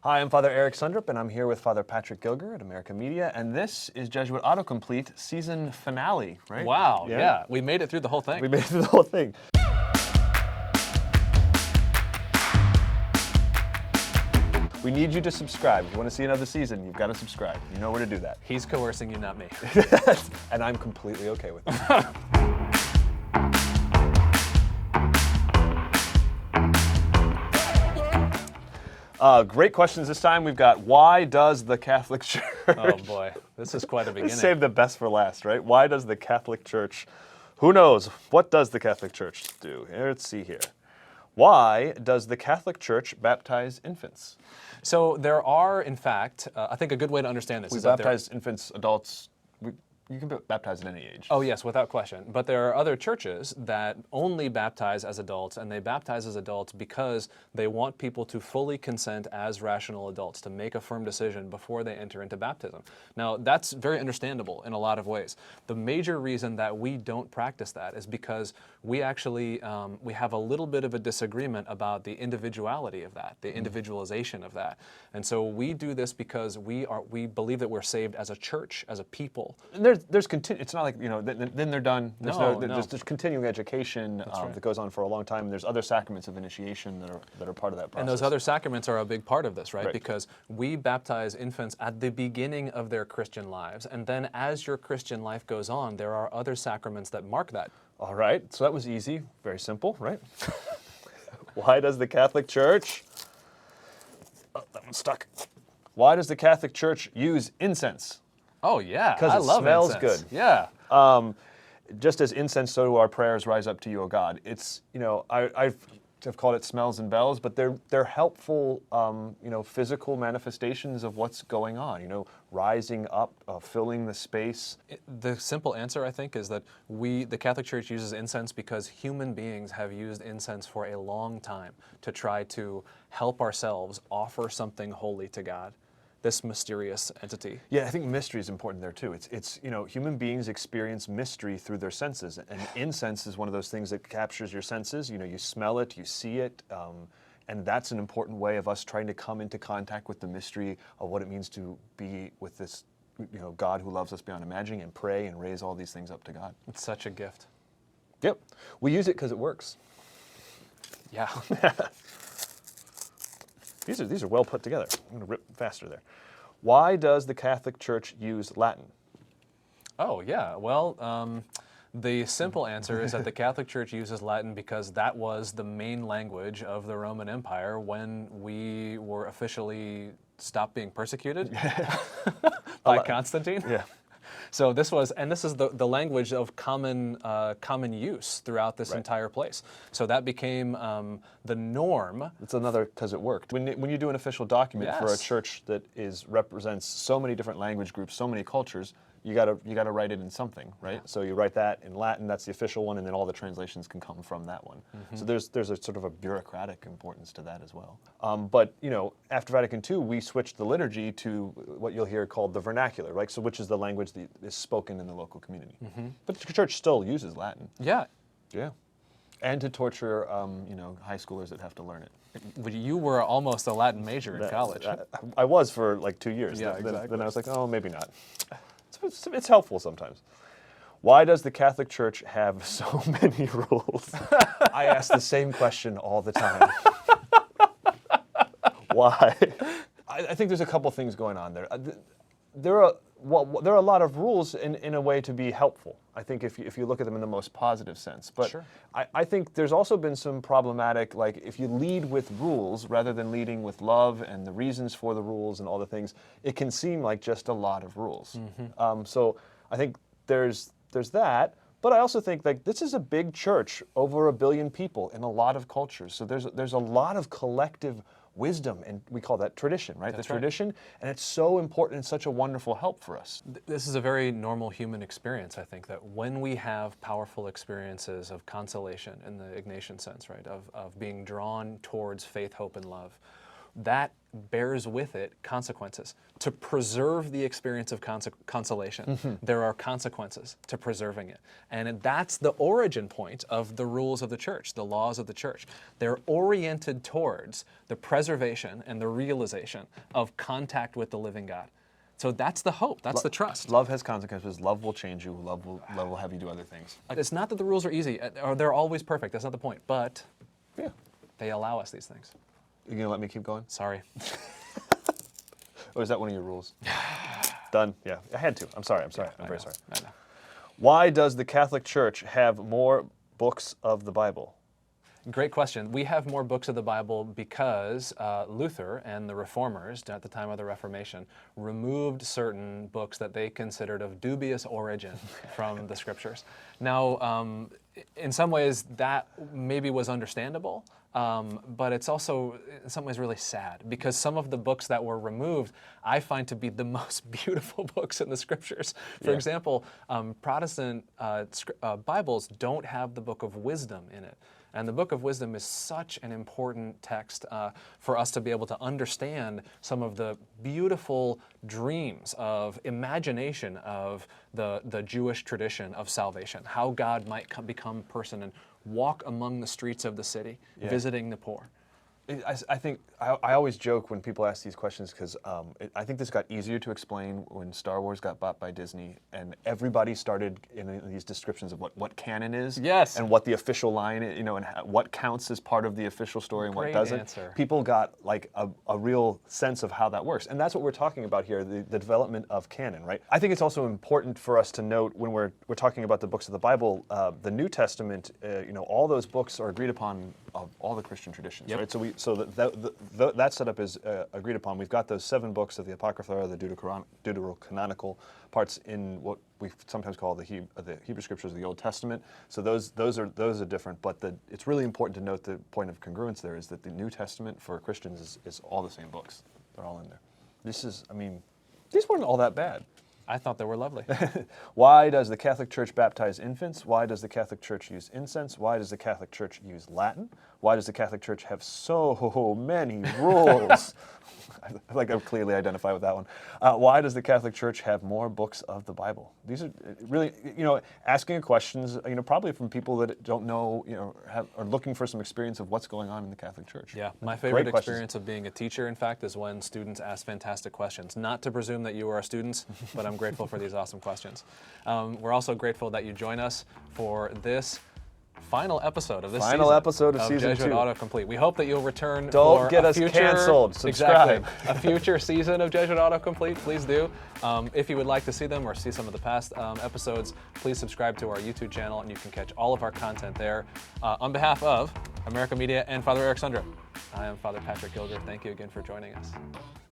Hi, I'm Father Eric Sundrup, and I'm here with Father Patrick Gilger at American Media, and this is Jesuit Autocomplete season finale, right? Wow, yeah. We made it through the whole thing. We made it through the whole thing. We need you to subscribe. If you want to see another season, you've got to subscribe. You know where to do that. He's coercing you, not me. And I'm completely okay with it. Great questions this time. We've got, why does the Catholic Church... Oh boy, this is quite a beginning. Save the best for last, right? Why does the Catholic Church... Who knows? What does the Catholic Church do? Let's see here. Why does the Catholic Church baptize infants? So there are, in fact, I think a good way to understand this We is that baptize infants, adults. You can be baptized at any age. Oh yes, without question. But there are other churches that only baptize as adults, and they baptize as adults because they want people to fully consent as rational adults, to make a firm decision before they enter into baptism. Now, that's very understandable in a lot of ways. The major reason that we don't practice that is because we actually, we have a little bit of a disagreement about the individuality of that, the individualization of that. And so we do this because we believe that we're saved as a church, as a people. And it's not like, you know, then they're done. There's continuing education that goes on for a long time. There's other sacraments of initiation that are part of that process. And those other sacraments are a big part of this, Right. Because we baptize infants at the beginning of their Christian lives. And then as your Christian life goes on, there are other sacraments that mark that. All right, so that was easy, very simple, right? Why does the Catholic Church... Oh, that one's stuck. Why does the Catholic Church use incense? Oh yeah, Because it love smells incense. good. Yeah. Just as incense, so do our prayers rise up to you, O God. It's, you know, I've called it smells and bells, but they're helpful, you know, physical manifestations of what's going on. You know, rising up, filling the space. The simple answer, I think, is that the Catholic Church uses incense because human beings have used incense for a long time to try to help ourselves offer something holy to God. This mysterious entity. Yeah, I think mystery is important there too. It's you know, human beings experience mystery through their senses, and incense is one of those things that captures your senses. You know, you smell it, you see it, and that's an important way of us trying to come into contact with the mystery of what it means to be with this, you know, God who loves us beyond imagining, and pray and raise all these things up to God. It's such a gift. Yep, we use it because it works. Yeah. These are well put together. I'm going to rip faster there. Why does the Catholic Church use Latin? Oh, yeah. Well, the simple answer is that the Catholic Church uses Latin because that was the main language of the Roman Empire when we were officially stopped being persecuted by Constantine. Yeah. So this is the language of common use throughout this entire place. So that became the norm. It's another, because it worked. When you do an official document for a Yes. church that represents so many different language groups, so many cultures, you gotta write it in something, right? Yeah. So you write that in Latin, that's the official one, and then all the translations can come from that one. Mm-hmm. So there's a sort of a bureaucratic importance to that as well. But you know, after Vatican II, we switched the liturgy to what you'll hear called the vernacular, right? So which is the language that is spoken in the local community. Mm-hmm. But the church still uses Latin. Yeah. Yeah. And to torture, you know, high schoolers that have to learn it. You were almost a Latin major in college. I was for like 2 years. Yeah, exactly. Then I was like, oh, maybe not. It's helpful sometimes. Why does the Catholic Church have so many rules? I ask the same question all the time. Why? I think there's a couple things going on there. There are a lot of rules in a way to be helpful. I think if you look at them in the most positive sense. But sure. I think there's also been some problematic, like if you lead with rules rather than leading with love and the reasons for the rules and all the things, it can seem like just a lot of rules. Mm-hmm. So I think there's that. But I also think like this is a big church, over 1 billion people in a lot of cultures. So there's a lot of collective wisdom, and we call that tradition, right? That's the tradition, and it's so important and such a wonderful help for us. This is a very normal human experience, I think, that when we have powerful experiences of consolation in the Ignatian sense, right, of being drawn towards faith, hope, and love, that bears with it consequences. To preserve the experience of consolation, there are consequences to preserving it. And that's the origin point of the rules of the church, the laws of the church. They're oriented towards the preservation and the realization of contact with the living God. So that's the hope, that's the trust. Love has consequences. Love will change you. Love will have you do other things. It's not that the rules are easy, or they're always perfect, that's not the point, but Yeah. they allow us these things. You gonna let me keep going? Sorry. Or is that one of your rules? Done. Yeah, I had to. I'm sorry. I'm very sorry. I know. Why does the Catholic Church have more books of the Bible? Great question. We have more books of the Bible because Luther and the Reformers, at the time of the Reformation, removed certain books that they considered of dubious origin from the Scriptures. Now, in some ways, that maybe was understandable, but it's also, in some ways, really sad because some of the books that were removed, I find to be the most beautiful books in the Scriptures. For example, Protestant Bibles don't have the Book of Wisdom in it. And the Book of Wisdom is such an important text for us to be able to understand some of the beautiful dreams of imagination of the Jewish tradition of salvation, how God might become person and walk among the streets of the city, visiting the poor. I think I always joke when people ask these questions because I think this got easier to explain when Star Wars got bought by Disney and everybody started in these descriptions of what canon is, Yes, and what the official line is, and what counts as part of the official story and what doesn't. Answer. People got like a real sense of how that works, and that's what we're talking about here, the development of canon, right? I think it's also important for us to note when we're talking about the books of the Bible, the New Testament, all those books are agreed upon of all the Christian traditions, right? So that setup is agreed upon. We've got those 7 books of the Apocrypha, the Deuterocanonical parts in what we sometimes call the Hebrew Scriptures of the Old Testament. So those are different, but it's really important to note the point of congruence there is that the New Testament for Christians is all the same books. They're all in there. These weren't all that bad. I thought they were lovely. Why does the Catholic Church baptize infants? Why does the Catholic Church use incense? Why does the Catholic Church use Latin? Why does the Catholic Church have so many rules? I feel like I clearly identify with that one. Why does the Catholic Church have more books of the Bible? These are really, asking questions, probably from people that don't know, are looking for some experience of what's going on in the Catholic Church. Yeah, my favorite experience of being a teacher, in fact, is when students ask fantastic questions. Not to presume that you are students, but I'm grateful for these awesome questions. We're also grateful that you join us for this final episode of this season of season Jesuit 2. Autocomplete. We hope that you'll return Don't for get a us future, canceled. Subscribe. Exactly, a future season of Jesuit Autocomplete. Please do. If you would like to see them or see some of the past episodes, please subscribe to our YouTube channel and you can catch all of our content there. On behalf of America Media and Father Eric Sundrup, I am Father Patrick Gilger. Thank you again for joining us.